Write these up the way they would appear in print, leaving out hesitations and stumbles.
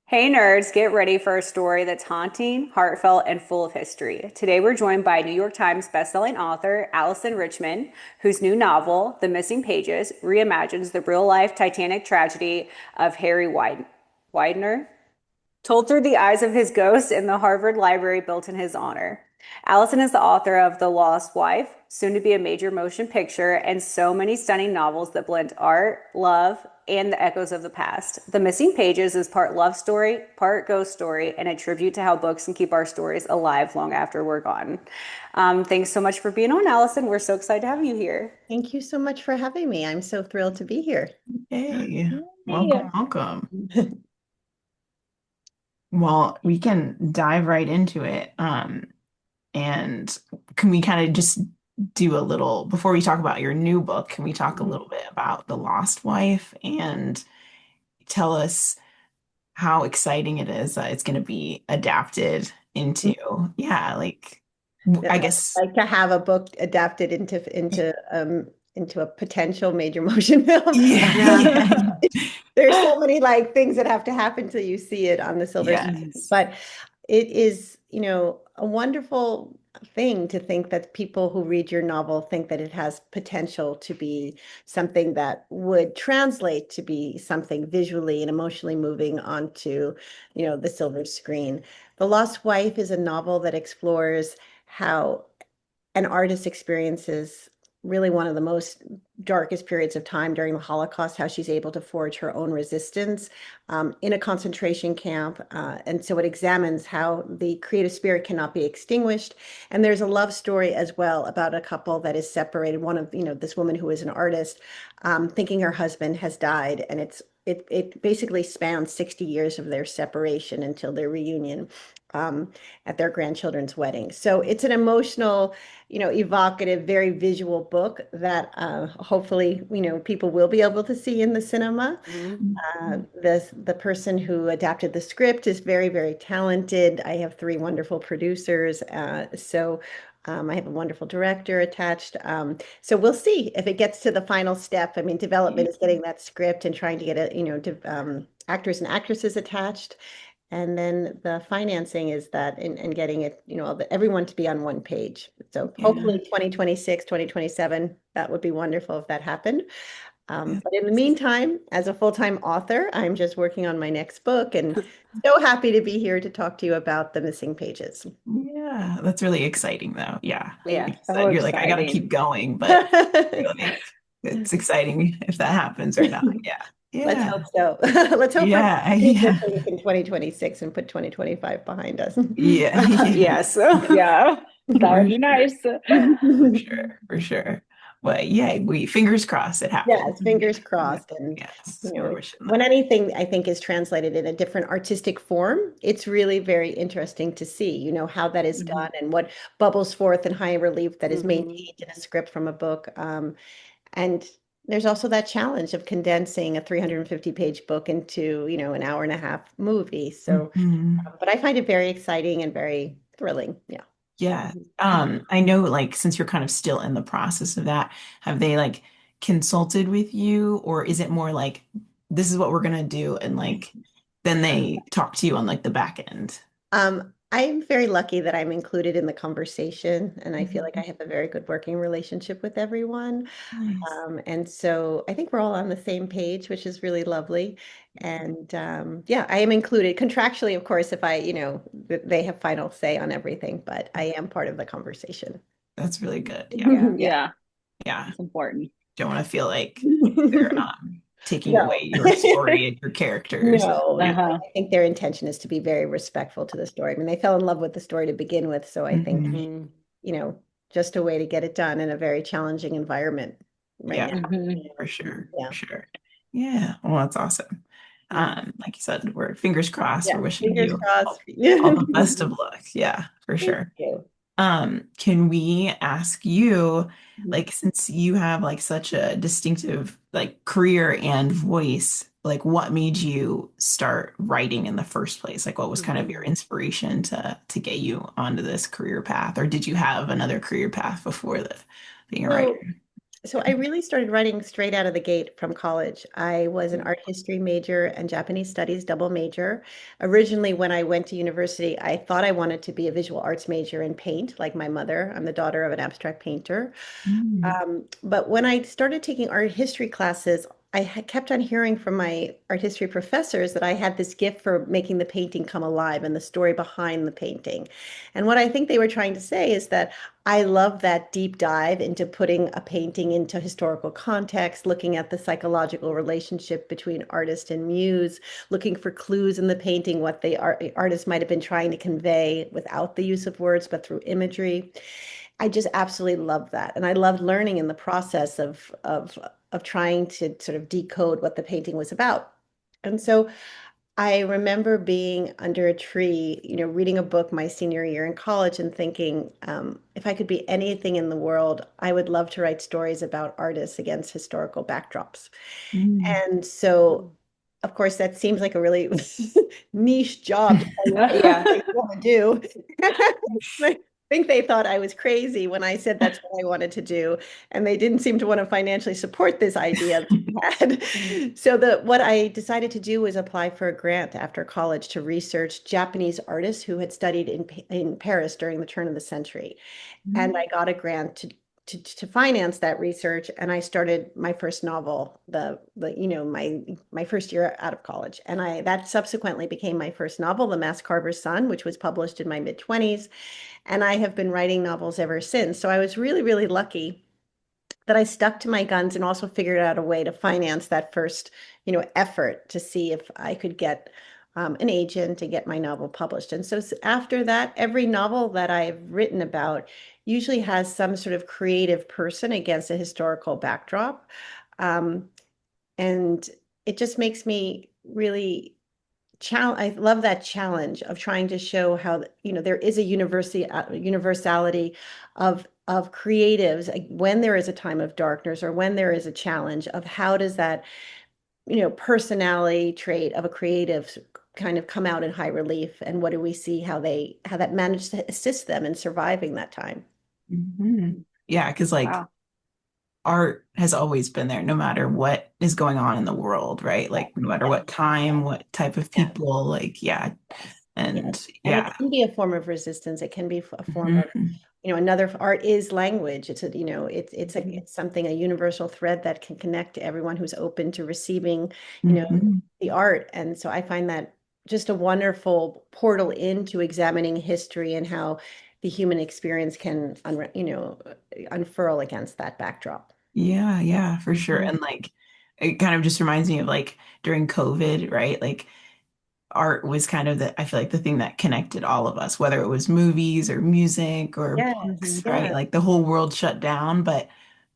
Hey nerds, get ready for a story that's haunting, heartfelt, and full of history. Today we're joined by New York Times bestselling author Alyson Richman, whose new novel, The Missing Pages, reimagines the real-life Titanic tragedy of Harry Widener, told through the eyes of his ghost in the Harvard Library built in his honor. Allison is the author of The Lost Wife, soon to be a major motion picture, and so many stunning novels that blend art, love, and the echoes of the past. The Missing Pages is part love story, part ghost story, and a tribute to how books can keep our stories alive long after we're gone. Thanks so much for being on, Allison. We're so excited to have you here. Thank you so much for having me. I'm so thrilled to be here. Hey, Yeah. welcome, welcome. Well, we can dive right into it. And can we kind of just do a little, before we talk about your new book, can we talk a little bit about The Lost Wife and tell us how exciting it is that it's going to be adapted into, yeah, like, That I I'd guess, like to have a book adapted into a potential major motion film. yeah, Yeah. There's so many things that have to happen till you see it on the silver screen. yes, But it is, a wonderful thing to think that people who read your novel think that it has potential to be something that would translate to be something visually and emotionally moving onto, the silver screen. The Lost Wife is a novel that explores how an artist experiences really one of the most darkest periods of time during the Holocaust, how she's able to forge her own resistance in a concentration camp. And so it examines how the creative spirit cannot be extinguished. And there's a love story as well about a couple that is separated. One of, this woman who is an artist, thinking her husband has died. And it basically spans 60 years of their separation until their reunion at their grandchildren's wedding. So it's an emotional, evocative, very visual book that hopefully, people will be able to see in the cinema. Mhm. The person who adapted the script is very, very talented. I have three wonderful producers. I have a wonderful director attached. So we'll see if it gets to the final step. I mean, development is getting that script and trying to get it, actors and actresses attached. And then the financing is that and getting it, everyone to be on one page. So yeah, hopefully 2026, 2027, that would be wonderful if that happened. yeah. But in the meantime, as a full-time author, I'm just working on my next book and so happy to be here to talk to you about the missing pages. Yeah, that's really exciting though. Yeah. Yeah, Like you so said, you're like, I gotta keep exciting. going, but you're like, it's exciting if that happens or not. Yeah. Let's Yeah. hope so. Let's hope for Yeah. many good Yeah. things in 2026 and put 2025 behind us. Yeah. Yeah. Yes. Yeah, that would For be sure. nice. For sure. For sure. But yeah, we fingers crossed it happens. Yes, fingers Yeah. crossed. And, Yes. We're wishing when that. anything I think is translated in a different artistic form, it's really very interesting to see, how that is Mhm. done and what bubbles forth in high relief that is Mhm. maintained in a script from a book. And there's also that challenge of condensing a 350-page book into, an hour and a half movie. So, Mhm. but I find it very exciting and very thrilling. Yeah. Yeah. I know like since you're kind of still in the process of that, have they like consulted with you or is it more like this is what we're gonna do and like then they talk to you on like the back end? I'm very lucky that I'm included in the conversation, and I feel like I Mhm. have a very good working relationship with everyone. Nice. And so I think we're all on the same page, which is really lovely. And yeah, I am included contractually, of course, if they have final say on everything, but I am part of the conversation. That's really good. Yeah. Yeah. Yeah, Yeah. it's important. Don't want to feel like they're taking No. away your story and your characters. No, no. Yeah. Uh-huh. I think their intention is to be very respectful to the story. I mean, they fell in love with the story to begin with, so I think, Mhm. Mhm. you know, just a way to get it done in a very challenging environment right now. Yeah, Mhm. for sure. For Yeah. sure. Yeah. Well, that's awesome. Like you said, we're fingers crossed. Yeah. We're wishing Fingers you crossed. all the best of luck. Yeah, for Thank sure. you. Can we ask you, like, since you have like such a distinctive like career and voice, like what made you start writing in the first place? Like what was kind of your Mhm. inspiration to get you onto this career path? Or did you have another career path before the being a So writer? So I really started writing straight out of the gate from college. I was an art history major and Japanese studies double major. Originally, when I went to university, I thought I wanted to be a visual arts major in paint, like my mother. I'm the daughter of an abstract painter. Mm. But when I started taking art history classes, kept on hearing from my art history professors that I had this gift for making the painting come alive and the story behind the painting. And what I think they were trying to say is that I love that deep dive into putting a painting into historical context, looking at the psychological relationship between artist and muse, looking for clues in the painting, what the artist might have been trying to convey without the use of words, but through imagery. I just absolutely love that. And I loved learning in the process of trying to sort of decode what the painting was about. And so I remember being under a tree, reading a book my senior year in college and thinking, if I could be anything in the world, I would love to write stories about artists against historical backdrops. Mm. And so, of course, that seems like a really niche job to tell anybody Yeah. what you want to do. I think they thought I was crazy when I said that's what I wanted to do, and they didn't seem to want to financially support this idea that I had. So what I decided to do was apply for a grant after college to research Japanese artists who had studied in Paris during the turn of the century. And I got a grant to finance that research, and I started my first novel my first year out of college, and I that subsequently became my first novel, The Mask Carver's Son, which was published in my mid-20s, and I have been writing novels ever since. So I was really, really lucky that I stuck to my guns and also figured out a way to finance that first, effort to see if I could get an agent to get my novel published. And so after that, every novel that I've written about usually has some sort of creative person against a historical backdrop. Um, and it just makes me really I love that challenge of trying to show how, there is a universality of creatives, when there is a time of darkness or when there is a challenge of how does that, personality trait of a creative kind of come out in high relief, and what do we see how that managed to assist them in surviving that time. Mhm. Yeah, because like Wow. art has always been there, no matter what is going on in the world, right? Yeah. Like no matter Yeah. what time, what type of Yeah. people, like yeah, Yes. Yes. and And it yeah. can be a form of resistance. It can be a form of, Mhm. another art is language. It's a, Mhm. it's something, a universal thread that can connect to everyone who's open to receiving, Mhm. the art. And so I find that just a wonderful portal into examining history and how the human experience can, unfurl against that backdrop. Yeah, yeah, for sure. Mhm. And like it kind of just reminds me of like during COVID, right? Like art was kind of I feel like the thing that connected all of us, whether it was movies or music or Yes. books, right? Yeah. Like the whole world shut down, but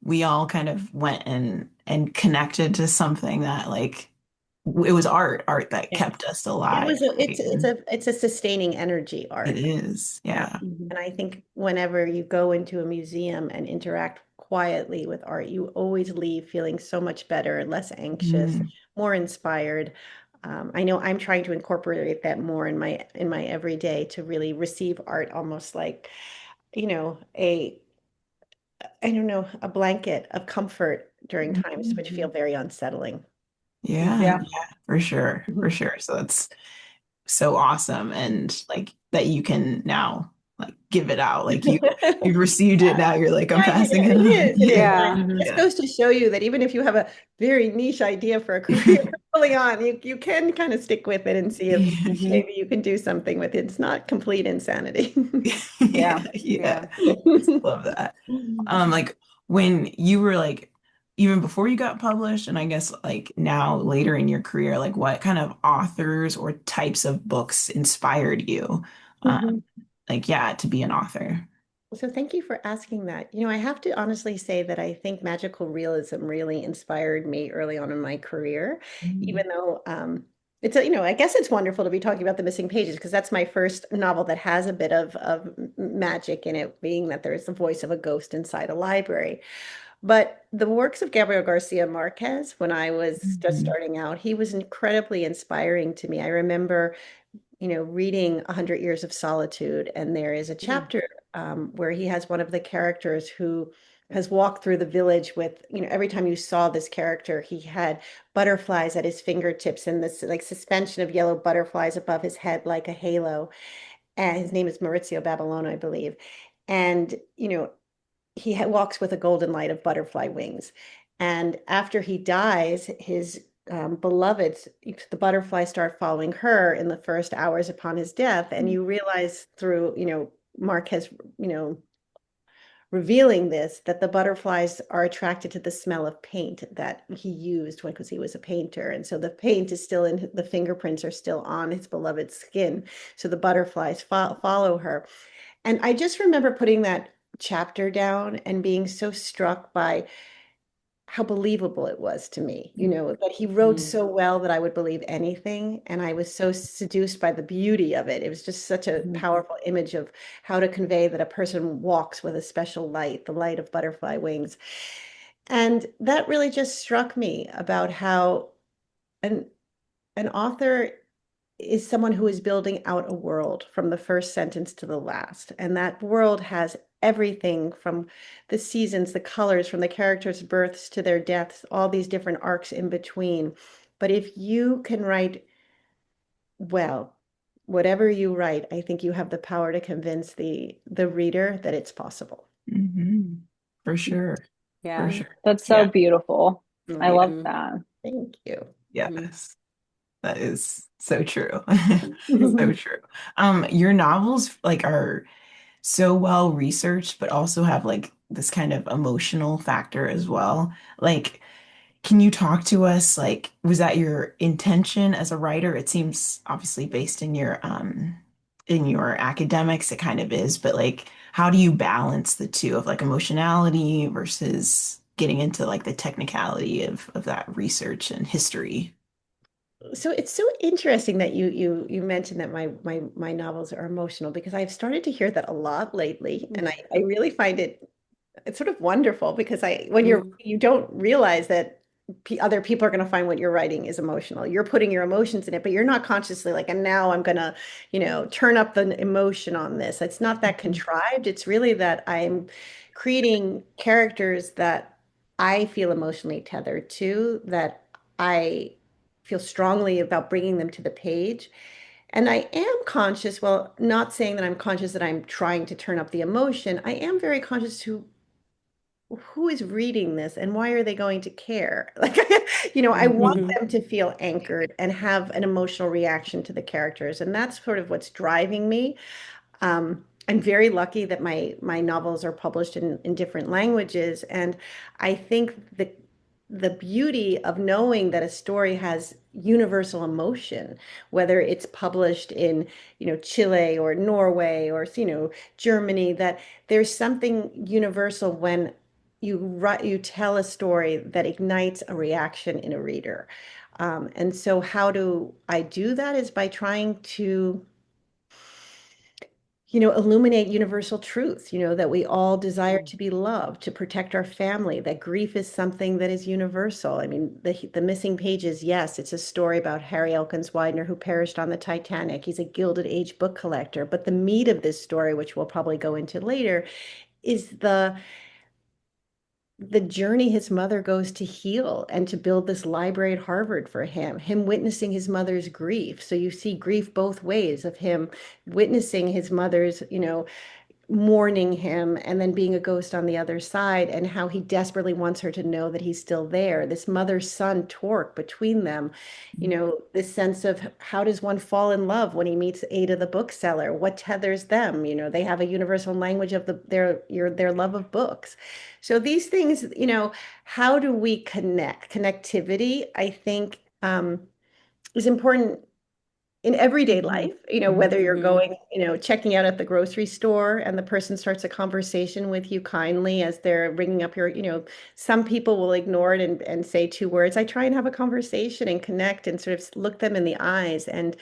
we all kind of went and connected to something that like it was art that Yeah. kept us It alive, was a, right? And it's a sustaining energy it art. is, Yeah. yeah. Mhm. And I think whenever you go into a museum and interact quietly with art, you always leave feeling so much better, less anxious, Mm, more inspired. I know I'm trying to incorporate that more in my everyday, to really receive art almost like, I don't know, a blanket of comfort during times mhm. which feel very unsettling. Yeah, Yeah. yeah, for sure, for Mhm. sure. So that's so awesome, and like that you can now like give it out, like you've received it, now you're like I'm Yeah, passing it it on. is, it is. Yeah, And Yeah. it just yeah, goes to show you that even if you have a very niche idea for a career early on, you can kind of stick with it and see if Mhm. maybe you can do something with it. It's not complete insanity. Yeah. yeah, yeah. Yeah. I just love that. Like when you were like even before you got published, and I guess like now later in your career, like what kind of authors or types of books inspired you? Mhm. Like yeah, to be an author. So thank you for asking that. I have to honestly say that I think magical realism really inspired me early on in my career, Mm, even though I guess it's wonderful to be talking about The Missing Pages, because that's my first novel that has a bit of magic in it, being that there is the voice of a ghost inside a library. But the works of Gabriel Garcia Marquez, when I was just mhm, starting out, he was incredibly inspiring to me. I remember reading 100 Years of Solitude, and there is a Mhm. chapter where he has one of the characters who has walked through the village with, every time you saw this character, he had butterflies at his fingertips and this like suspension of yellow butterflies above his head like a halo. And his name is Maurizio Babylone, I believe. And, he walks with a golden light of butterfly wings. And after he dies, his beloveds, the butterflies start following her in the first hours upon his death. And you realize through, Marquez, you know, revealing this, that the butterflies are attracted to the smell of paint that he used when, because he was a painter. And so the paint is still in, the fingerprints are still on his beloved skin. So the butterflies follow her. And I just remember putting that chapter down and being so struck by how believable it was to me, that he wrote Mhm. so well that I would believe anything. And I was so seduced by the beauty of it. It was just such a Mhm. powerful image of how to convey that a person walks with a special light, the light of butterfly wings. And that really just struck me about how an an author is someone who is building out a world from the first sentence to the last. And that world has everything from the seasons, the colors, from the characters' births to their deaths, all these different arcs in between. But if you can write well, whatever you write, I think you have the power to convince the reader that it's possible. Hmm. For sure. For Yeah. sure. That's so Yeah. beautiful. I Yeah, love Mhm. that. thank you. Mhm. Yes. That is so true. So Mhm. true. Your novels like are so well researched, but also have like this kind of emotional factor as well. Like, can you talk to us? Like, was that your intention as a writer? It seems obviously based in your academics, it kind of is, but like, how do you balance the two of like emotionality versus getting into like the technicality of that research and history? So it's so interesting that you mentioned that my novels are emotional, because I've started to hear that a lot lately, and I really find it's sort of wonderful, because when Mhm. you don't realize that other people are going to find what you're writing is emotional. You're putting your emotions in it, but you're not consciously like, and now I'm going to, turn up the emotion on this. It's not that Mhm. contrived. It's really that I'm creating characters that I feel emotionally tethered to, that I feel strongly about bringing them to the page. And I am conscious, well, not saying that I'm conscious that I'm trying to turn up the emotion. I am very conscious to who is reading this and why are they going to care? Like, I want Mhm. Mhm. them to feel anchored and have an emotional reaction to the characters. And that's sort of what's driving me. I'm very lucky that my novels are published in different languages, and I think the beauty of knowing that a story has universal emotion, whether it's published in, Chile or Norway or, Germany, that there's something universal when you tell a story that ignites a reaction in a reader. And so how do I do that is by trying to illuminate universal truth, that we all desire to be loved, to protect our family, that grief is something that is universal. I mean, the missing pages, yes, it's a story about Harry Elkins Widener who perished on the Titanic. He's a Gilded Age book collector. But the meat of this story, which we'll probably go into later, is the journey his mother goes to heal and to build this library at Harvard for him witnessing his mother's grief. So you see grief both ways of him witnessing his mother's, mourning him and then being a ghost on the other side, and how he desperately wants her to know that he's still there. This mother-son torque between them, this sense of how does one fall in love when he meets Ada the bookseller? What tethers them? They have a universal language of their love of books. So these things, how do we connect? Connectivity, I think, is important in everyday Mhm. life, whether Mhm. you're Mhm. going, checking out at the grocery store and the person starts a conversation with you kindly as they're ringing up your, some people will ignore it and say two words. I try and have a conversation and connect and sort of look them in the eyes. And,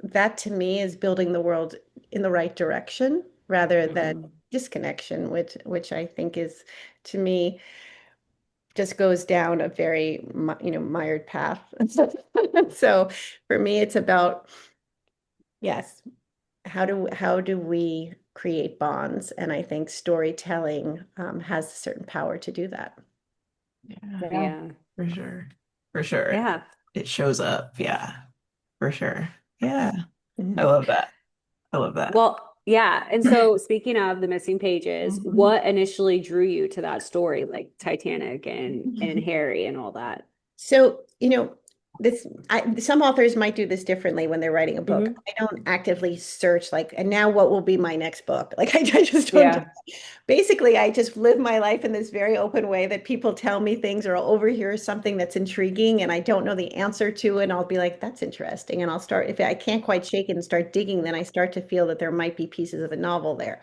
that to me is building the world in the right direction rather than Mhm. disconnection, which I think is, to me, just goes down a very, mired path. So for me, it's about, yes, how do we create bonds. And I think storytelling has a certain power to do that. Yeah, Yeah. for sure. For sure. Yeah. It shows up. Yeah, for sure. Yeah. I Mhm. love that. I love that. Well, yeah. And so speaking of the missing pages, Mhm. what initially drew you to that story, like Titanic and Harry and all that? So, some authors might do this differently when they're writing a book. Hmm. I don't actively search like, and now what will be my next book? Like, I just don't do. Yeah. Basically, I just live my life in this very open way that people tell me things, or I'll overhear something that's intriguing and I don't know the answer to it. And I'll be like, that's interesting. And I'll start, if I can't quite shake it and start digging, then I start to feel that there might be pieces of a novel there.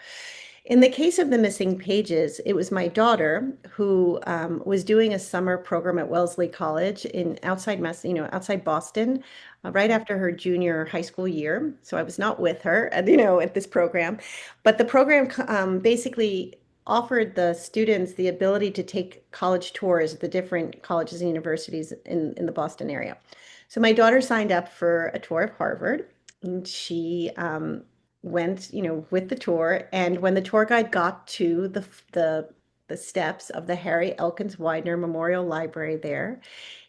In the case of the missing pages, it was my daughter who was doing a summer program at Wellesley College in outside Boston, right after her junior high school year. So I was not with her, at this program, but the program basically offered the students the ability to take college tours at the different colleges and universities in the Boston area. So my daughter signed up for a tour of Harvard, and she went, with the tour. And when the tour guide got to the steps of the Harry Elkins Widener Memorial Library there,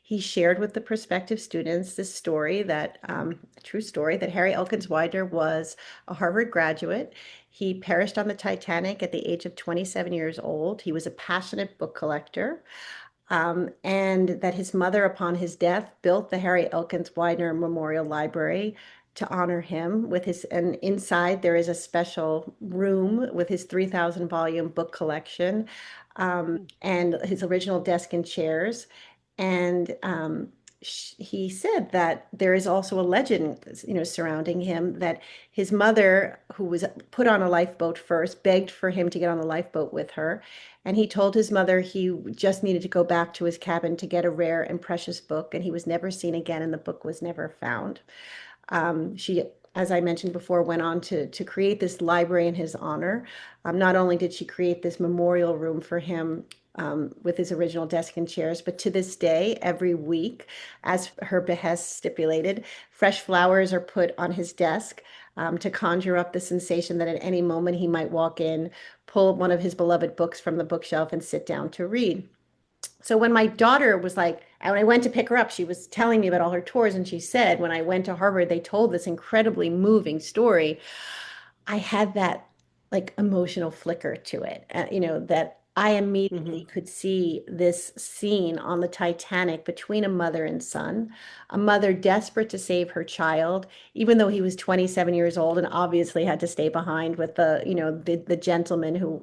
he shared with the prospective students this story that, a true story, that Harry Elkins Widener was a Harvard graduate. He perished on the Titanic at the age of 27 years old. He was a passionate book collector. And that his mother, upon his death, built the Harry Elkins Widener Memorial Library to honor him with his, and inside there is a special room with his 3,000 volume book collection, and his original desk and chairs. And he said that there is also a legend, surrounding him, that his mother, who was put on a lifeboat first, begged for him to get on the lifeboat with her. And he told his mother he just needed to go back to his cabin to get a rare and precious book, and he was never seen again, and the book was never found. She, as I mentioned before, went on to create this library in his honor. Not only did she create this memorial room for him, with his original desk and chairs, but to this day, every week, as her behest stipulated, fresh flowers are put on his desk, to conjure up the sensation that at any moment he might walk in, pull one of his beloved books from the bookshelf, and sit down to read. So when my daughter was like, and when I went to pick her up, she was telling me about all her tours. And she said, when I went to Harvard, they told this incredibly moving story. I had that like emotional flicker to it, that I immediately Hmm. could see this scene on the Titanic between a mother and son, a mother desperate to save her child, even though he was 27 years old and obviously had to stay behind with the gentleman who,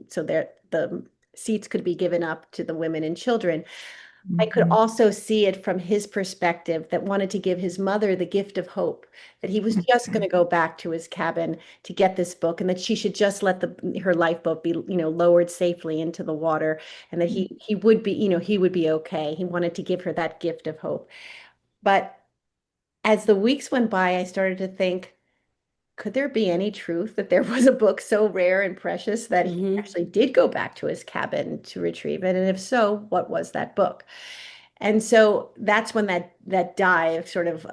so there the seats could be given up to the women and children. I could Mhm. also see it from his perspective, that wanted to give his mother the gift of hope, that he was just going to go back to his cabin to get this book, and that she should just let her lifeboat be, lowered safely into the water, and that he would be, he would be okay. He wanted to give her that gift of hope. But as the weeks went by, I started to think, could there be any truth that there was a book so rare and precious that he Hmm. actually did go back to his cabin to retrieve it? And if so, what was that book? And so that's when that dive sort of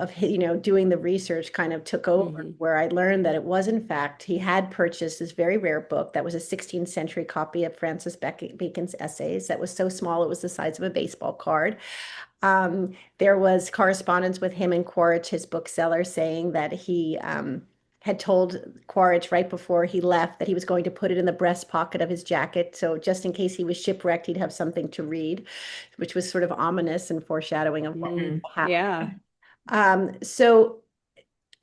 doing the research kind of took over, Hmm. where I learned that it was, in fact, he had purchased this very rare book that was a 16th century copy of Francis Bacon's essays, that was so small it was the size of a baseball card. There was correspondence with him and Quaritch, his bookseller, saying that he had told Quaritch right before he left that he was going to put it in the breast pocket of his jacket. So just in case he was shipwrecked, he'd have something to read, which was sort of ominous and foreshadowing of what Hmm. would happen. Yeah. So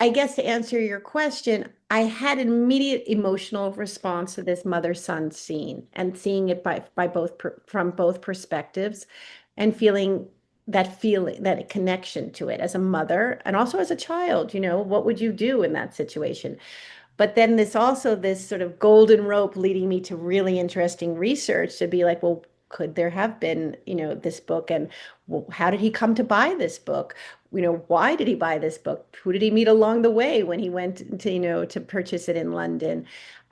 I guess to answer your question, I had an immediate emotional response to this mother-son scene, and seeing it by both from both perspectives, and feeling that connection to it as a mother and also as a child. What would you do in that situation? But then this sort of golden rope leading me to really interesting research, to be like, well, could there have been, this book, and well, how did he come to buy this book? Why did he buy this book? Who did he meet along the way when he went to, to purchase it in London?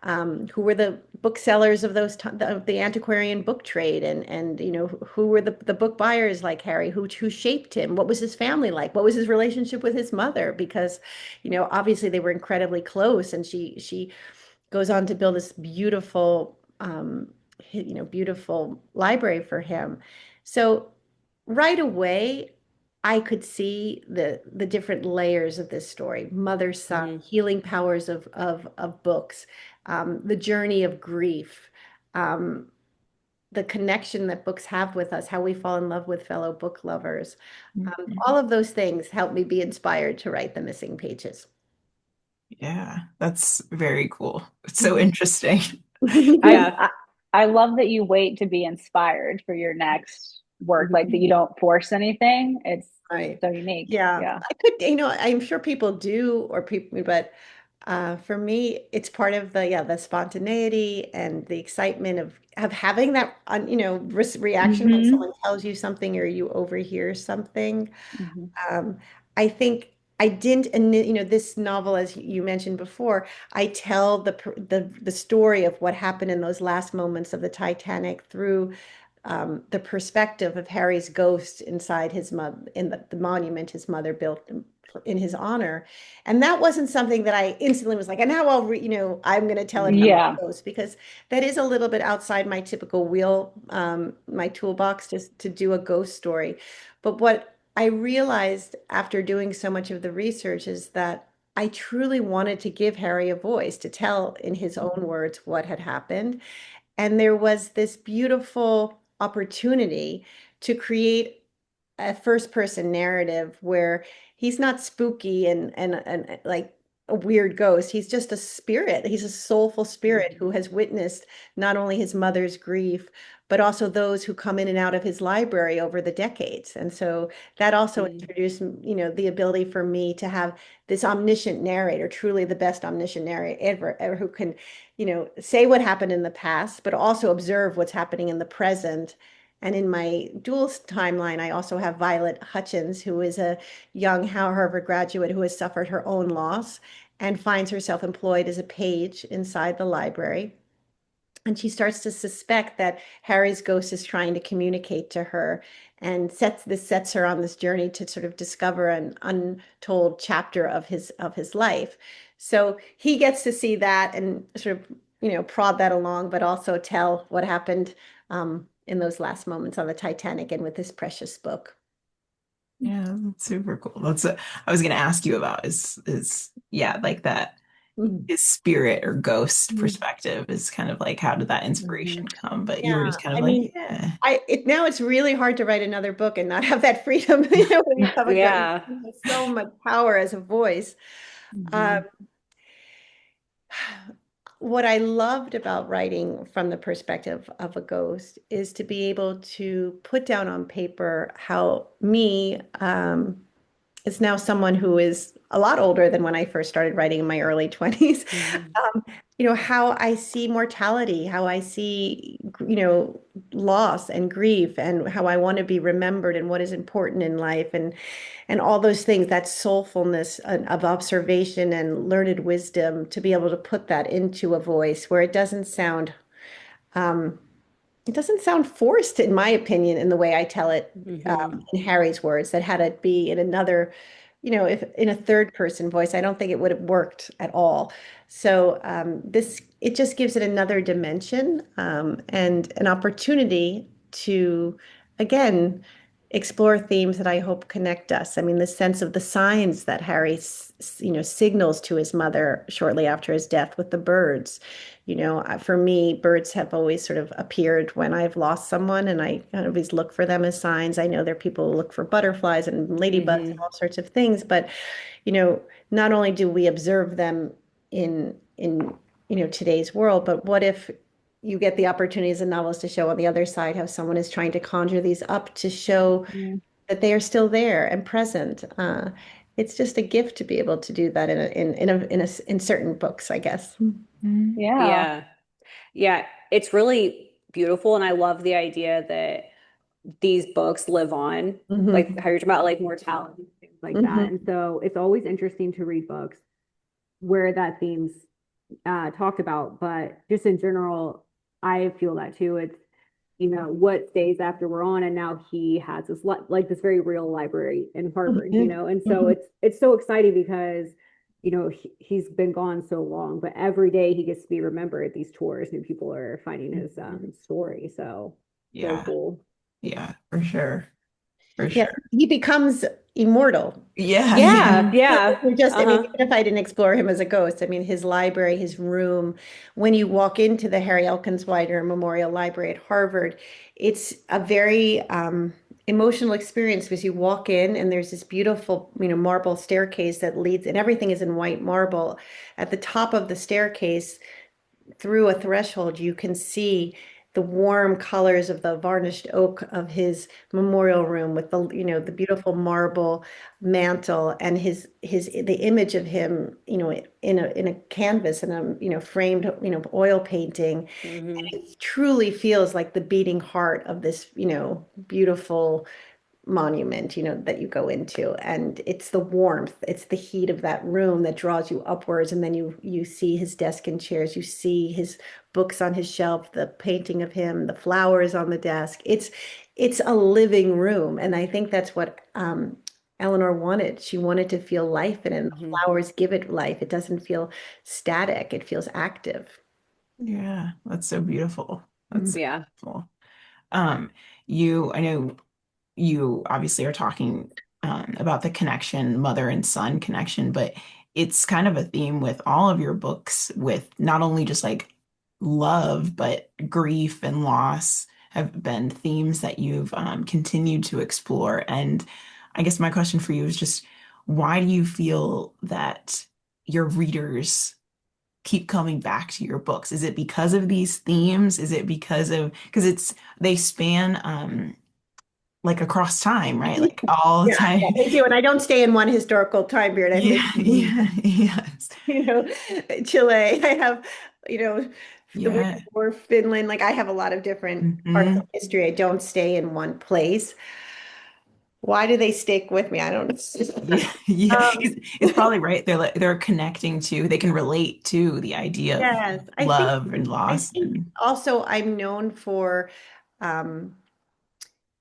Who were the booksellers of of the antiquarian book trade, and who were the book buyers like Harry? Who shaped him? What was his family like? What was his relationship with his mother? Because obviously they were incredibly close, and she goes on to build this beautiful, beautiful library for him. So right away, I could see the different layers of this story: mother, son, Hmm. healing powers of books, the journey of grief, um, the connection that books have with us, how we fall in love with fellow book lovers. Mhm. All of those things help me be inspired to write the missing pages. Yeah, that's very cool. It's so Mhm. interesting. I, Yeah. I I love that you wait to be inspired for your next work, like that you don't force anything. It's Right. so unique. Yeah. Yeah. I could, I'm sure people do or people, but for me, it's part of the spontaneity and the excitement of having that, reaction when Hmm. someone tells you something or you overhear something. Hmm. Um, I think I didn't, and this novel, as you mentioned before, I tell the story of what happened in those last moments of the Titanic through the perspective of Harry's ghost inside his mother in the monument his mother built in his honor. And that wasn't something that I instantly was like, and now I'm going to tell it from Hmm. Yeah. the ghost, because that is a little bit outside my typical wheel, my toolbox just to do a ghost story. But what I realized after doing so much of the research is that I truly wanted to give Harry a voice to tell in his own words what had happened. And there was this beautiful opportunity to create a first person narrative where he's not spooky and like a weird ghost. He's just a spirit. He's a soulful spirit who has witnessed not only his mother's grief, but also those who come in and out of his library over the decades. And so that also Hmm. introduced, the ability for me to have this omniscient narrator, truly the best omniscient narrator ever, who can, say what happened in the past, but also observe what's happening in the present. And in my dual timeline, I also have Violet Hutchins, who is a young Harvard graduate who has suffered her own loss and finds herself employed as a page inside the library. And she starts to suspect that Harry's ghost is trying to communicate to her, and sets her on this journey to sort of discover an untold chapter of his life. So he gets to see that and sort of, prod that along, but also tell what happened in those last moments on the Titanic and with this precious book. Yeah, that's super cool. That's what I was gonna ask you about is yeah, like that Mhm. his spirit or ghost Mhm. perspective is kind of like how did that Hmm. inspiration come? But you were Yeah, just kind of I like, mean, yeah. now it's really hard to write another book and not have that freedom. When you have a good, Yeah. you have so much power as a voice. Um, Hmm. what I loved about writing from the perspective of a ghost is to be able to put down on paper how me, is now someone who is a lot older than when I first started writing in my early 20s. Hmm. How I see mortality, how I see, loss and grief, and how I want to be remembered and what is important in life, and all those things, that soulfulness of observation and learned wisdom, to be able to put that into a voice where um, it doesn't sound forced, in my opinion, in the way I tell it, Hmm. in Harry's words, that had it be in another, if in a third person voice, I don't think it would have worked at all. So it just gives it another dimension, and an opportunity to, again, explore themes that I hope connect us. I mean, the sense of the signs that Harry, signals to his mother shortly after his death with the birds. For me, birds have always sort of appeared when I've lost someone, and I kind of always look for them as signs. I know there are people who look for butterflies and ladybugs and Hmm. all sorts of things, but you know, not only do we observe them in today's world, but what if you get the opportunity as a novelist to show on the other side how someone is trying to conjure these up to show that they are still there and present. It's just a gift to be able to do that in certain books, I guess. Mhm. Yeah. Yeah. Yeah. It's really beautiful. And I love the idea that these books live on, like Hmm. how you're talking about like mortality, things like that. Hmm. And so it's always interesting to read books where that theme's talked about. But just in general, I feel that too. It's, what stays after we're on. And now he has like this very real library in Harvard, Hmm. and so Hmm. it's so exciting because he's been gone so long, but every day he gets to be remembered. These tours, new people are finding his story. So Yeah. cool. Yeah, for sure. For Yes, sure. he becomes immortal. Yeah, Yeah, yeah. yeah. I mean, Uh-huh. even if I didn't explore him as a ghost, I mean, his library, his room, when you walk into the Harry Elkins Wider Memorial Library at Harvard, it's a very emotional experience because you walk in and there's this beautiful, marble staircase that leads, and everything is in white marble. At the top of the staircase, through a threshold, you can see the warm colors of the varnished oak of his memorial room with the beautiful marble mantle and the image of him, in a canvas and framed, oil painting. Hmm. It truly feels like the beating heart of this, beautiful monument, that you go into. And it's the warmth, it's the heat of that room that draws you upwards. And then you see his desk and chairs, you see his books on his shelf, the painting of him, the flowers on the desk. It's a living room. And I think that's what Eleanor wanted. She wanted to feel life in it, and the Hmm. flowers give it life. It doesn't feel static, it feels active. Yeah, that's so beautiful. That's so Yeah. beautiful. I know you obviously are talking about the connection, mother and son connection, but it's kind of a theme with all of your books, with not only just like love, but grief and loss have been themes that you've continued to explore. And I guess my question for you is just why do you feel that your readers keep coming back to your books? Is it because of these themes? Is it because they span like across time, right? Like all Yeah, time. yeah, they do. And I don't stay in one historical time period. I live Yeah, yeah, yes. you know, Chile. I have, you know, the Winter Yeah. War, Finland. Like I have a lot of different parts of Hmm. history. I don't stay in one place. Why do they stick with me? I don't know. Yeah, yeah. Um, It's probably right. They're connecting to, they can relate to the idea of yes, love and I loss think and also I'm known for um,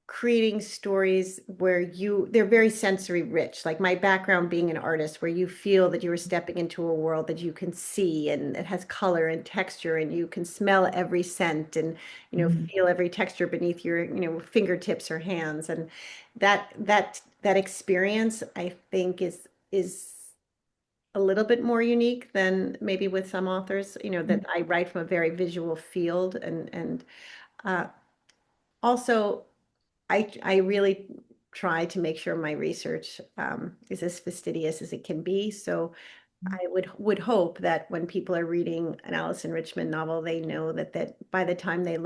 creating stories where they're very sensory rich, like my background being an artist, where you feel that you are stepping into a world that you can see and it has color and texture and you can smell every scent and Mhm. feel every texture beneath your fingertips or hands. And that experience, I think, is a little bit more unique than maybe with some authors, that I write from a very visual field. And uh, also I really try to make sure my research is as fastidious as it can be. So I would hope that when people are reading an Alyson Richman novel, they know that by the time they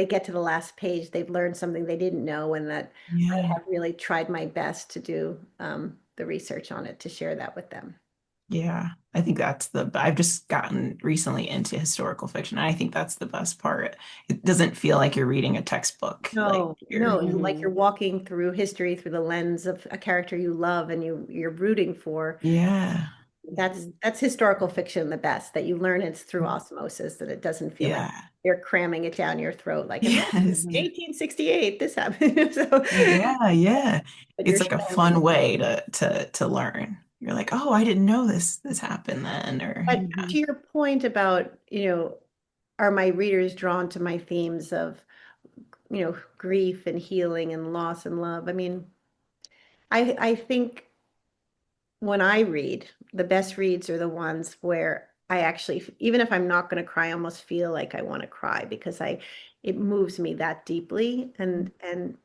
get to the last page, they've learned something they didn't know, and that I Yeah. have really tried my best to do the research on it to share that with them. Yeah, I think I've just gotten recently into historical fiction. And I think that's the best part. It doesn't feel like you're reading a textbook. Like No, you're, no, Hmm. you're walking through history through the lens of a character you love and you're rooting for. yeah, That's historical fiction the best, that you learn it's through osmosis, that it doesn't feel like yeah, they're cramming it down your throat. Like, and then yes, 1868, this happened. So, yeah, yeah. but It's you're like a showing fun them. way to learn. You're like, oh, I didn't know this happened then, or But yeah, to your point about, are my readers drawn to my themes of, grief and healing and loss and love? I mean, I think when I read, the best reads are the ones where I actually, even if I'm not going to cry, I almost feel like I want to cry because it moves me that deeply. And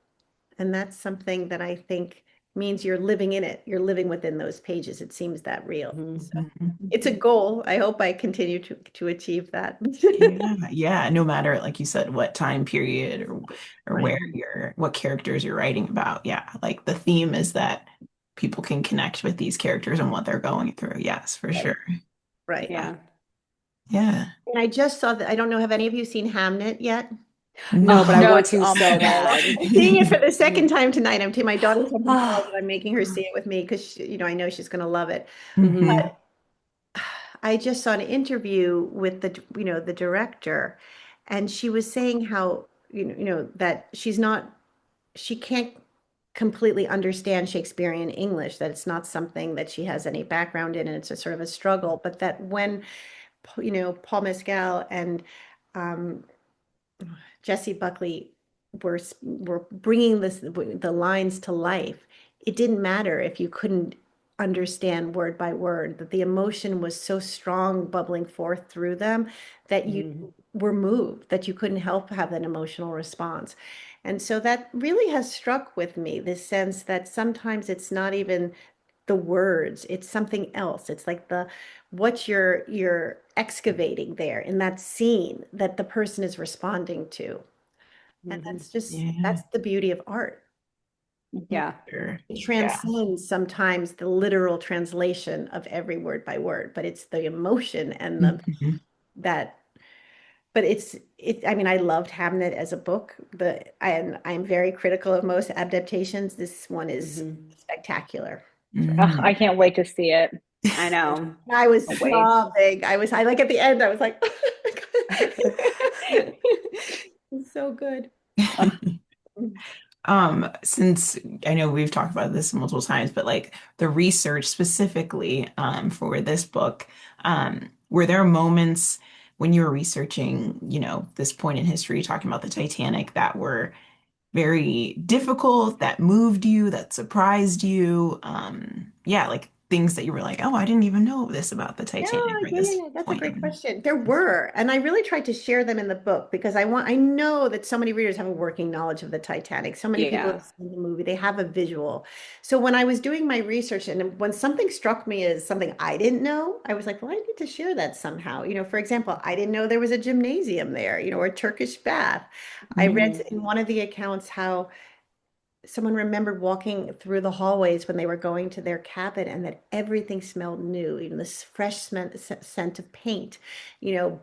that's something that I think means you're living in it. You're living within those pages. It seems that real. So mhm. it's a goal. I hope I continue to achieve that. Yeah, yeah. No matter, like you said, what time period or Right. what characters you're writing about. Yeah, like the theme is that people can connect with these characters and what they're going through. Yes, for Right. sure. Right. Yeah, Yeah. yeah. And I just saw that. I don't know, have any of you seen Hamnet yet? No, but I No. No, want it's to on my so list. bad. I'm seeing it for the second time tonight. I'm taking my daughter's home from college Ah. and I'm making her see it with me because I know she's going to love it. Hmm. Hmm. I just saw an interview with the director, and she was saying how, that she can't completely understand Shakespearean English, that it's not something that she has any background in, and it's a sort of a struggle. But that when, Paul Mescal and um, Jessie Buckley were bringing the lines to life, it didn't matter if you couldn't understand word by word, that the emotion was so strong bubbling forth through them that you Mhm. were moved, that you couldn't help have an emotional response. And so that really has struck with me, this sense that sometimes it's not even the words, it's something else. It's like the what you're excavating there in that scene that the person is responding to. And Mhm. Yeah. that's the beauty of art. Mhm. Yeah. Sure. It Yeah. transcends sometimes the literal translation of every word by word, but it's the emotion and the Mhm. that but I mean, I loved Hamnet as a book, and I'm very critical of most adaptations. This one is Mhm. spectacular. Ugh, I Mhm. can't wait to see it. I know. I was Can't wait. sobbing. I like at the end, I was like, it's so good. Since I know we've talked about this multiple times, but like the research specifically for this book, were there moments when you were researching, this point in history, talking about the Titanic, that were very difficult, that moved you, that surprised you? Yeah, like things that you were like, oh, I didn't even know this about the Yeah, Titanic or yeah, yeah, this yeah. That's a point great in. question. There were, and I really tried to share them in the book because I know that so many readers have a working knowledge of the Titanic. So many people have Yeah. seen the movie, they have a visual. So when I was doing my research and when something struck me as something I didn't know, I was like, well, I need to share that somehow. For example, I didn't know there was a gymnasium there, or a Turkish bath. I read Mhm. Mhm. in one of the accounts how someone remembered walking through the hallways when they were going to their cabin and that everything smelled new, even this fresh scent of paint,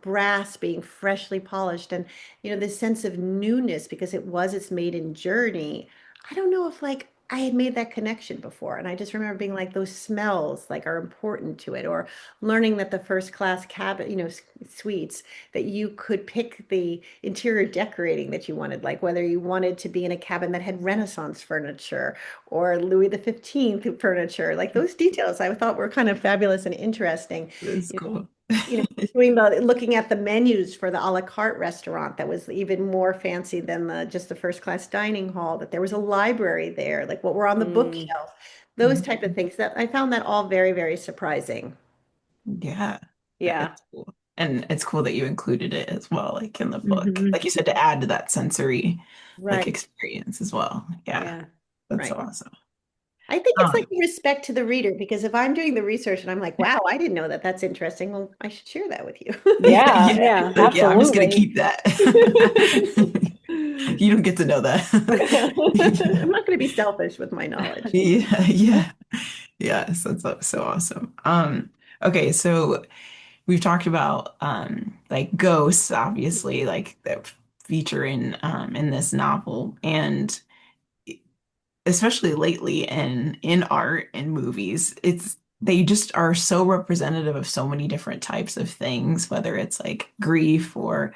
brass being freshly polished, and this sense of newness because it was its maiden journey. I don't know if like I had made that connection before, and I just remember being like those smells like are important to it, or learning that the first class cabin, suites, that you could pick the interior decorating that you wanted, like whether you wanted to be in a cabin that had Renaissance furniture or Louis the 15th furniture. Like those details I thought were kind of fabulous and interesting. That's You know, cool. looking at the menus for the a la carte restaurant that was even more fancy than just the first class dining hall, that there was a library there, like what were on the Mm. bookshelf, those type of things that I found that all very, very surprising. Yeah, Yeah. it's cool. And it's cool that you included it as well, like in the book. Mhm. Like you said, to add to that sensory like Right, experience as well. Yeah, Yeah. that's right. awesome. I think it's like Um, respect to the reader because if I'm doing the research and I'm like, wow, I didn't know that. That's interesting. Well, I should share that with you. Yeah, yeah, Yeah. like yeah, I'm just gonna absolutely. keep that. You don't get to know that. I'm not going to be selfish with my knowledge. Yeah, yeah. Yes, that's so awesome. Okay, so we've talked about like ghosts, obviously, like that feature in this novel, and especially lately in art and movies, it's they just are so representative of so many different types of things, whether it's like grief or,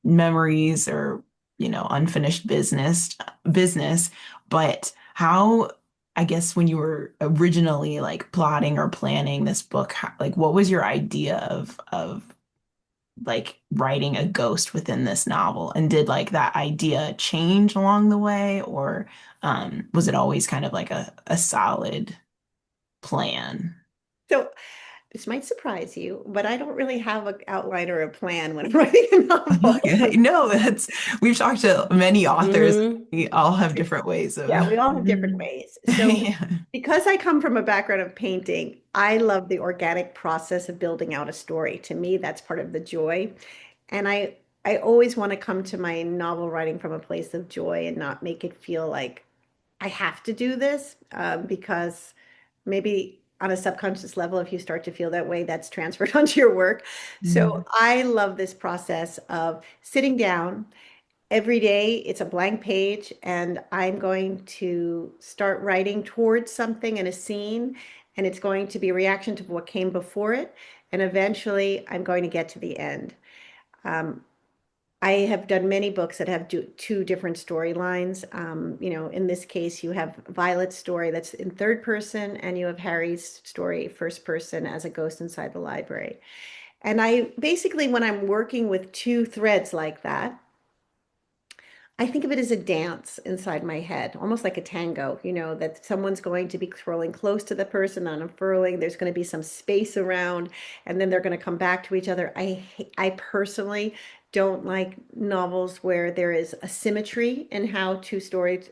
memories or, unfinished business. But how, I guess when you were originally like plotting or planning this book, like what was your idea of like writing a ghost within this novel? And did like that idea change along the way, or was it always kind of like a solid plan? So this might surprise you, but I don't really have an outline or a plan when I'm writing a novel. Okay. No, that's we've talked to many authors. Hmm. We all have different ways of Yeah, we all have different Hmm. ways. So yeah. because I come from a background of painting, I love the organic process of building out a story. To me, that's part of the joy. And I always want to come to my novel writing from a place of joy and not make it feel like I have to do this, because maybe on a subconscious level, if you start to feel that way, that's transferred onto your work. So Mhm. I love this process of sitting down every day. It's a blank page, and I'm going to start writing towards something in a scene, and it's going to be a reaction to what came before it. And eventually, I'm going to get to the end. Um, I have done many books that have two different storylines. In this case, you have Violet's story that's in third person, and you have Harry's story first person as a ghost inside the library. And I basically, when I'm working with two threads like that, I think of it as a dance inside my head, almost like a tango, that someone's going to be crawling close to the person on unfurling. There's going to be some space around, and then they're going to come back to each other. I personally don't like novels where there is asymmetry in how two stories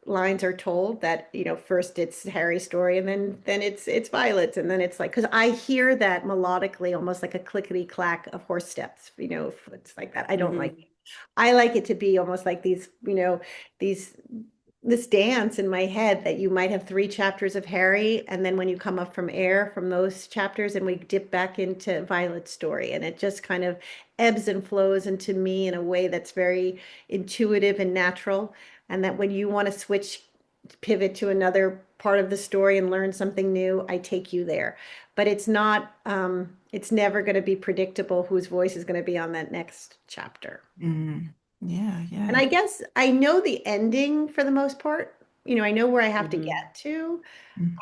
lines are told. That first it's Harry's story, and then it's Violet's, and then it's like, because I hear that melodically, almost like a clickety clack of horse steps. It's like that. I don't like Hmm. it. I like it to be almost like these this dance in my head, that you might have three chapters of Harry, and then when you come up from air from those chapters, and we dip back into Violet's story, and it just kind of ebbs and flows into me in a way that's very intuitive and natural. And that when you want to switch, pivot to another part of the story and learn something new, I take you there. But it's never going to be predictable whose voice is going to be on that next chapter. Mm, yeah, And yeah. I guess I know the ending for the most part. I know where I have to Hmm. get to.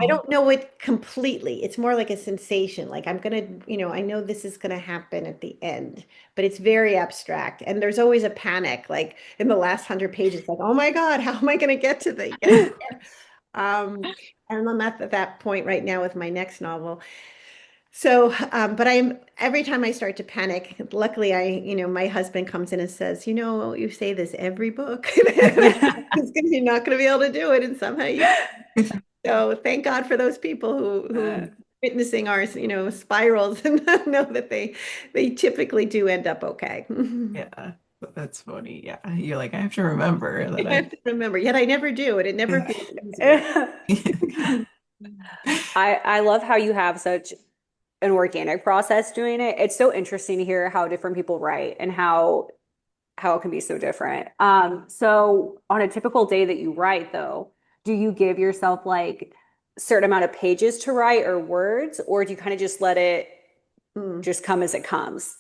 I Hmm. don't know it completely. It's more like a sensation. Like I know this is gonna happen at the end, but it's very abstract. And there's always a panic, like in the last 100 pages, like, oh my God, how am I gonna get there? Um, and I'm at that point right now with my next novel. So, but every time I start to panic, luckily my husband comes in and says, you say this every book. You're not going to be able to do it, and somehow you can. So thank God for those people who witnessing our, spirals, and know that they typically do end up okay. Yeah, that's funny. Yeah, you're like, I have to remember I that have to remember, yet I never do, and it never I. feels easy. I love how you have such an organic process doing it. It's so interesting to hear how different people write and how it can be so different. So on a typical day that you write, though, do you give yourself like a certain amount of pages to write or words, or do you kind of just let it Mm. just come as it comes?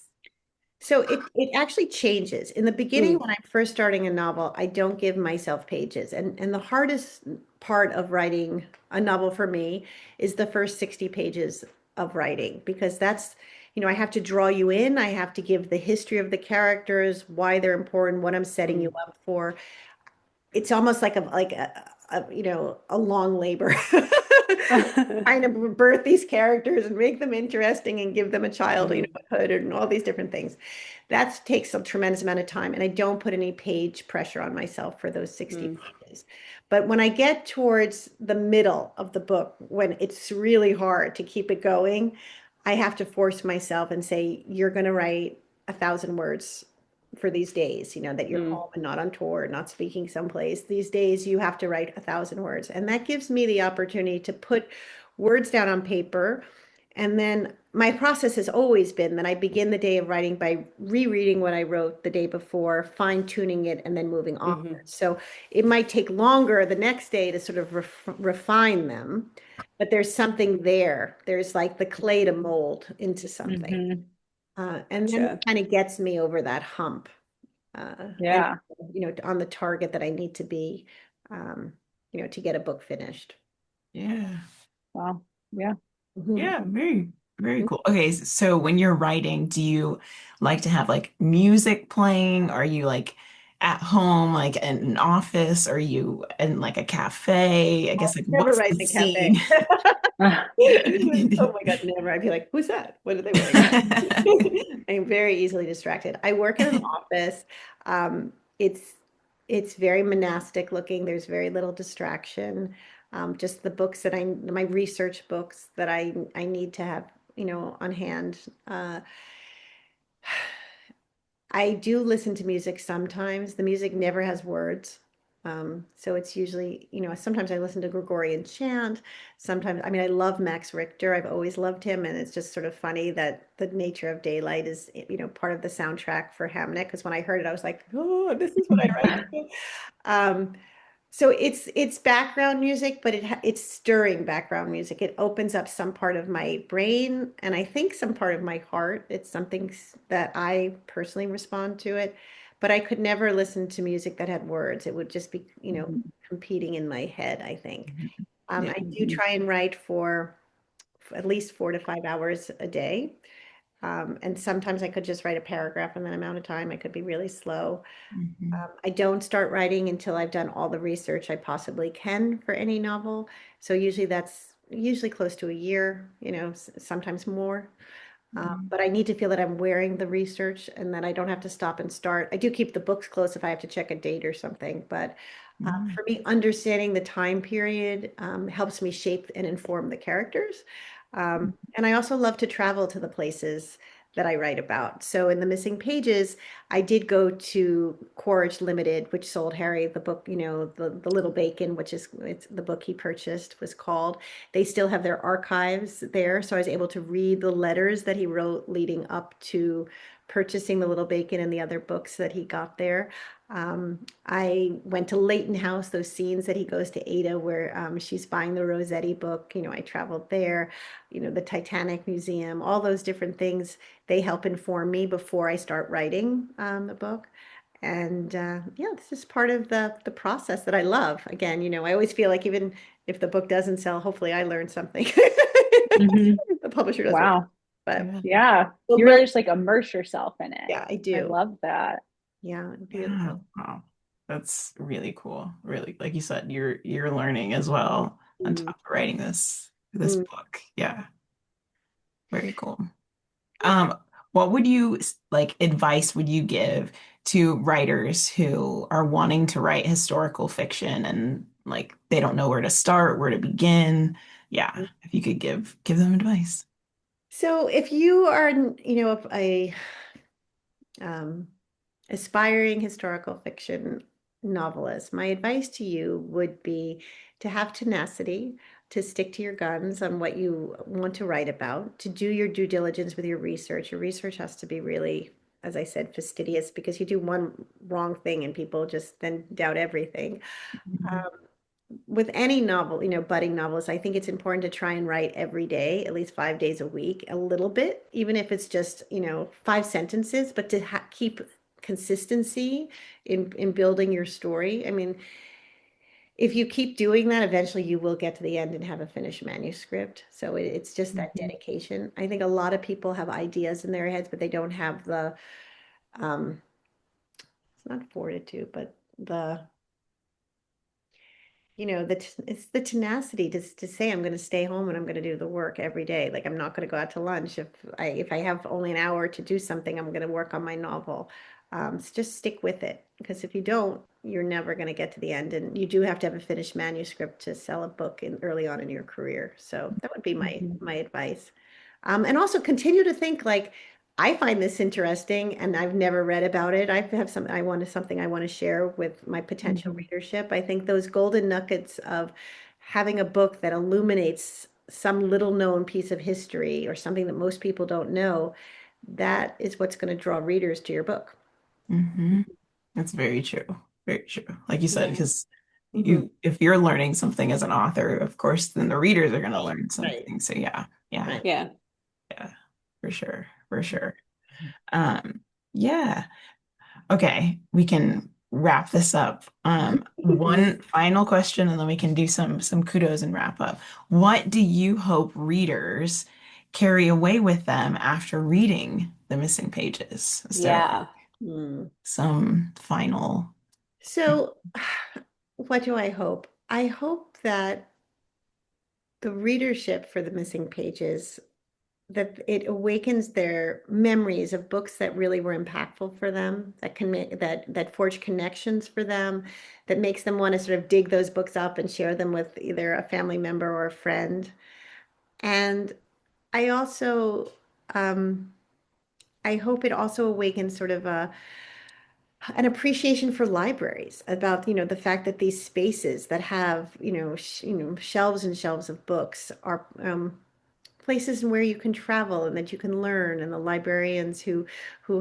So it actually changes. In the beginning, Mm, when I'm first starting a novel, I don't give myself pages. And the hardest part of writing a novel for me is the first 60 pages of writing, because I have to draw you in. I have to give the history of the characters, why they're important, what I'm setting you mm. up for. It's almost like a long labor. Trying to birth these characters and make them interesting and give them a child, Mhm, a hood and all these different things. That takes a tremendous amount of time, and I don't put any page pressure on myself for those 60 mm, pages. But when I get towards the middle of the book, when it's really hard to keep it going, I have to force myself and say, you're going to write 1,000 words for these days, that you're mm, home and not on tour, not speaking someplace. These days you have to write 1,000 words. And that gives me the opportunity to put words down on paper. And then my process has always been that I begin the day of writing by rereading what I wrote the day before, fine tuning it, and then moving on. mhm, So it might take longer the next day to sort of refine them, but there's something there. There's like the clay to mold into something. Hmm. And then gotcha. it kind of gets me over that hump, and Yeah. on the target that I need to be, to get a book finished. Yeah. Well, yeah. Mhm. Yeah, very, very cool. Okay, so when you're writing, do you like to have like music playing? Are you like at home, like in an office? Are you in like a cafe? I guess like Never what's write the in a cafe. scene? Oh my God, never. I'd be like, who's that? What are they wearing? I'm very easily distracted. I work in an office. Um, it's it's very monastic looking. There's very little distraction. Just the books my research books that I need to have, on hand. I do listen to music sometimes. The music never has words. So it's usually, sometimes I listen to Gregorian chant. Sometimes, I mean, I love Max Richter. I've always loved him. And it's just sort of funny that the nature of daylight is, part of the soundtrack for Hamnet. Because when I heard it, I was like, oh, this is what I write to. Um, So it's background music, but it's stirring background music. It opens up some part of my brain and I think some part of my heart. It's something that I personally respond to it, but I could never listen to music that had words. It would just be, Mhm. competing in my head, I think. Mhm. Yeah. I do Mhm. try and write for at least 4 to 5 hours a day. And sometimes I could just write a paragraph in that amount of time. I could be really slow. Mhm. I don't start writing until I've done all the research I possibly can for any novel. So usually that's usually close to a year, sometimes more. Mhm. But I need to feel that I'm wearing the research and that I don't have to stop and start. I do keep the books close if I have to check a date or something, but Mhm. for me, understanding the time period helps me shape and inform the characters. And I also love to travel to the places that I write about. So in the missing pages, I did go to Quaritch Limited, which sold Harry the book, the Little Bacon, which is it's the book he purchased was called. They still have their archives there, so I was able to read the letters that he wrote leading up to purchasing the Little Bacon and the other books that he got there. I went to Leighton House, those scenes that he goes to Ada where she's buying the Rossetti book. I traveled there, the Titanic Museum, all those different things. They help inform me before I start writing the book. And yeah, this is part of the process that I love. Again, I always feel like even if the book doesn't sell, hopefully I learned something. Mhm. The publisher doesn't want, Wow. but Yeah. Yeah. we'll You learn. really just like immerse yourself in it. Yeah, I I do. love that. Yeah, Yeah. beautiful. Wow. That's really cool. Really, like you said, you're learning as well on Mm, top of writing this mm. book. Yeah. Very cool. Um, what would you like advice would you give to writers who are wanting to write historical fiction and like they don't know where to start, where to begin? Yeah, if you could give them advice. So if you are, a um, aspiring historical fiction novelist, my advice to you would be to have tenacity, to stick to your guns on what you want to write about, to do your due diligence with your research. Your research has to be really, as I said, fastidious because you do one wrong thing and people just then doubt everything. Mhm. With any novel, budding novelists, I think it's important to try and write every day, at least 5 days a week, a little bit, even if it's just, 5 sentences, but to keep consistency in building your story. I mean, if you keep doing that, eventually you will get to the end and have a finished manuscript. So it's just that Mhm. dedication. I think a lot of people have ideas in their heads, but they don't have um, it's not fortitude, but it's the tenacity to say I'm going to stay home and I'm going to do the work every day. Like I'm not going to go out to lunch if I have only an hour to do something, I'm going to work on my novel. So just stick with it because if you don't, you're never going to get to the end, and you do have to have a finished manuscript to sell a book in early on in your career. So that would be my Mhm. my advice. And also continue to think like I find this interesting and I've never read about it. I have something I want to share with my potential Mhm. readership. I think those golden nuggets of having a book that illuminates some little known piece of history or something that most people don't know, that is what's going to draw readers to your book. Mhm. That's very true. Very true. Like you said, Yeah. because Hmm. if you're learning something as an author, of course, then the readers are going to learn Right. something. So yeah, yeah, Right. Yeah. yeah, for sure, for sure. Um, yeah. Okay, we can wrap this up. One final question, and then we can do some kudos and wrap up. What do you hope readers carry away with them after reading the missing pages? Is there like Yeah. Mm. some final? So, what do I hope? I hope that the readership for the missing pages that it awakens their memories of books that really were impactful for them, that can make that forge connections for them, that makes them want to sort of dig those books up and share them with either a family member or a friend. And I also um, I hope it also awakens sort of an appreciation for libraries about the fact that these spaces that have shelves and shelves of books are places where you can travel and that you can learn, and the librarians who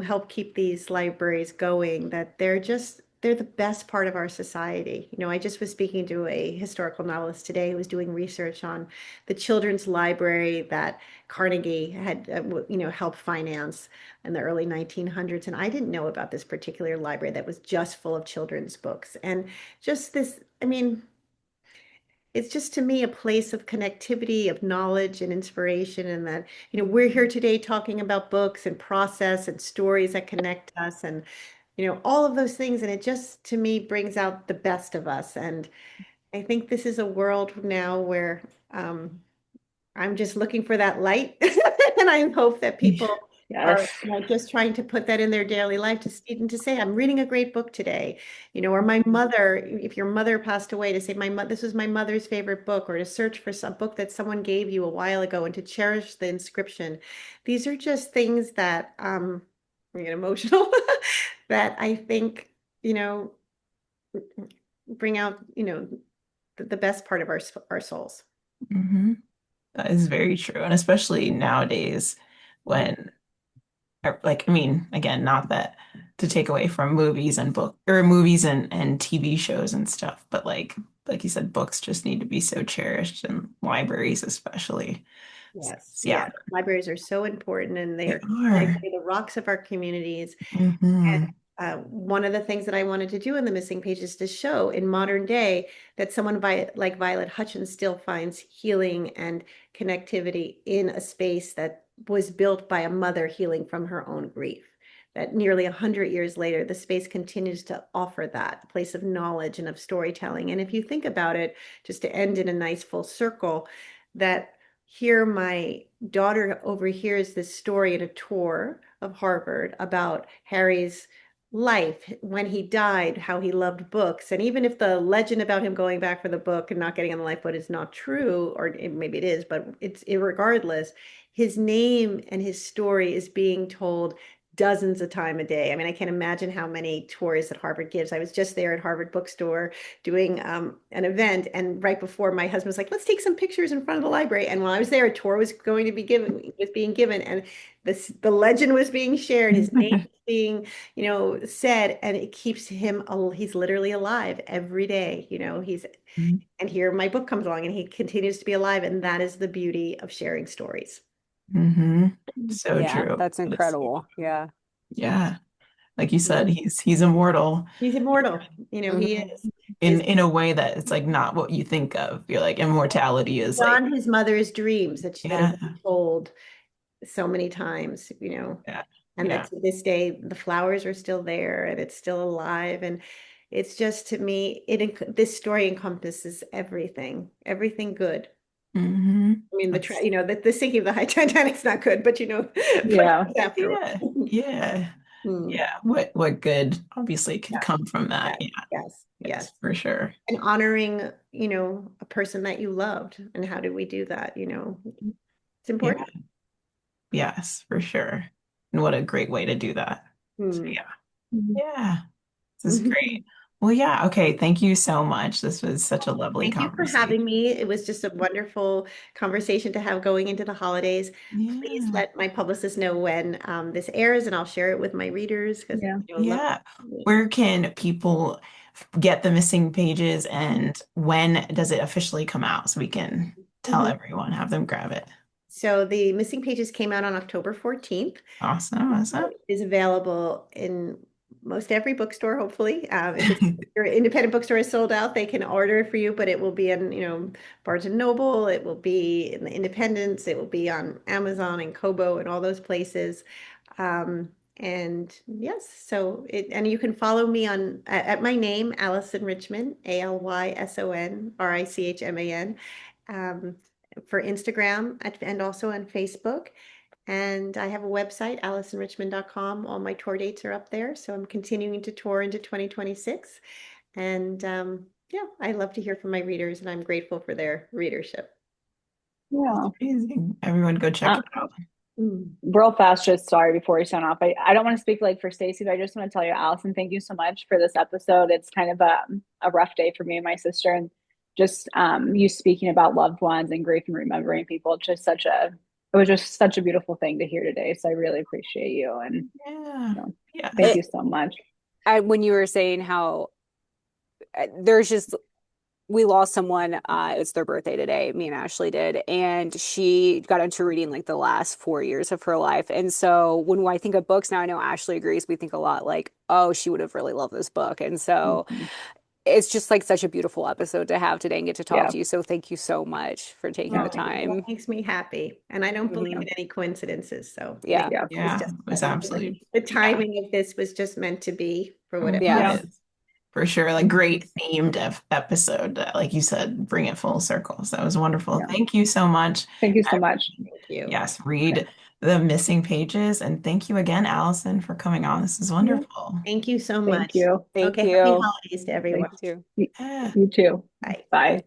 help keep these libraries going, that they're just they're the best part of our society. I just was speaking to a historical novelist today who was doing research on the children's library that Carnegie had, helped finance in the early 1900s. And I didn't know about this particular library that was just full of children's books. And just this, I mean, it's just to me a place of connectivity, of knowledge and inspiration. And that, we're here today talking about books and process and stories that connect us and, all of those things. And it just, to me, brings out the best of us. And I think this is a world now where I'm just looking for that light. And I hope that people are, Yes. just trying to put that in their daily life to even to say, I'm reading a great book today, or my mother, if your mother passed away, to say, this was my mother's favorite book, or to search for some book that someone gave you a while ago and to cherish the inscription. These are just things that I get emotional that I think, bring out, the best part of our souls. Hmm. That is very true. And especially nowadays when, like, I mean, again, not that to take away from movies and book or movies and TV shows and stuff, but like you said, books just need to be so cherished and libraries especially. So, Yes, yeah, yes. Libraries are so important and they they're are. the rocks of our communities. And Hmm. one of the things that I wanted to do in the missing page is to show in modern day that someone like Violet Hutchins still finds healing and connectivity in a space that was built by a mother healing from her own grief. That nearly 100 years later, the space continues to offer that place of knowledge and of storytelling. And if you think about it, just to end in a nice full circle, that here my daughter overhears this story at a tour of Harvard about Harry's life when he died, how he loved books. And even if the legend about him going back for the book and not getting on the lifeboat is not true, or maybe it is, but it's irregardless, his name and his story is being told dozens of times a day. I mean, I can't imagine how many tours that Harvard gives. I was just there at Harvard Bookstore doing an event, and right before, my husband was like, "Let's take some pictures in front of the library." And while I was there, a tour was being given, and the legend was being shared. His name was being, said, and it keeps him. He's literally alive every day. And here my book comes along, and he continues to be alive, and that is the beauty of sharing stories. Hmm. So Yeah, true. that's incredible. Yeah. Yeah. Like you said, he's immortal. He's immortal. He Mhm. is. In His in a way that it's like not what you think of. You're like immortality is like, beyond his mother's dreams that have yeah, been told so many times, yeah, and that yeah. to this day the flowers are still there and it's still alive. And it's just, to me, this story encompasses everything good. Hmm. I mean, That's the sinking of the Titanic's not good, but what Yeah. comes afterwards. yeah, yeah, Hmm. yeah. What good obviously could Yes, come from that? yes, Yeah, yes, yes, yes. for sure. And honoring, a person that you loved. And how do we do that? It's Yeah, important. yes, for sure. And what a great way to do that. So Hmm. yeah, yeah. This is great. Well, yeah, okay. Thank you so much. This was such a lovely Thank you for conversation. having me. It was just a wonderful conversation to have going into the holidays. Please Yeah. let my publicist know when this airs, and I'll share it with my readers because Yeah. love. Yeah. Where can people get the missing pages and when does it officially come out so we can tell Mhm. everyone, have them grab it? So the Missing Pages came out on October 14th. Awesome. Awesome. It is available in most every bookstore, hopefully. If your independent bookstore is sold out, they can order it for you, but it will be in, Barnes and Noble, it will be in the Independents, it will be on Amazon and Kobo and all those places. And yes, and you can follow me at my name, Alyson Richman, ALYSONRICHMAN, um, for Instagram and also on Facebook. And I have a website, AlysonRichman.com. All my tour dates are up there. So I'm continuing to tour into 2026. And yeah, I love to hear from my readers, and I'm grateful for their readership. Yeah. Amazing. Everyone go check Uh, it out. Mm. Real fast, just sorry before we sign off. I don't want to speak like for Stacy, but I just want to tell you, Allison, thank you so much for this episode. It's kind of a rough day for me and my sister, and just you speaking about loved ones and grief and remembering people. It's just it was just such a beautiful thing to hear today. So I really appreciate you, and Yeah. you know, thank Yes. It you so much. when you were saying how there's just we lost someone. It's their birthday today. Me and Ashley did, and she got into reading like the last 4 years of her life. And so when I think of books now, I know Ashley agrees. We think a lot like, oh, she would have really loved this book. And so Mhm. it's just like such a beautiful episode to have today and get to talk Yeah. to you. So thank you so much for taking the Oh, well, time. it makes me happy. And I don't believe Mhm. in any coincidences. So Yeah. Yeah. it's Yeah, just it was absolutely, the yeah, timing of this was just meant to be for what it it Yeah. Yes. was. was for sure. Like great themed episode, like you said, bring it full circle. So that was wonderful. Yeah. Thank you so much. Thank you so I, much. Thank you. yes, read The Missing Pages. And thank you again, Allison, for coming on. This is Yeah. wonderful. Thank you so Thank much. you. Thank Okay, happy you. holidays to everyone. Thank You too. you. Yeah. You too. Bye. Bye.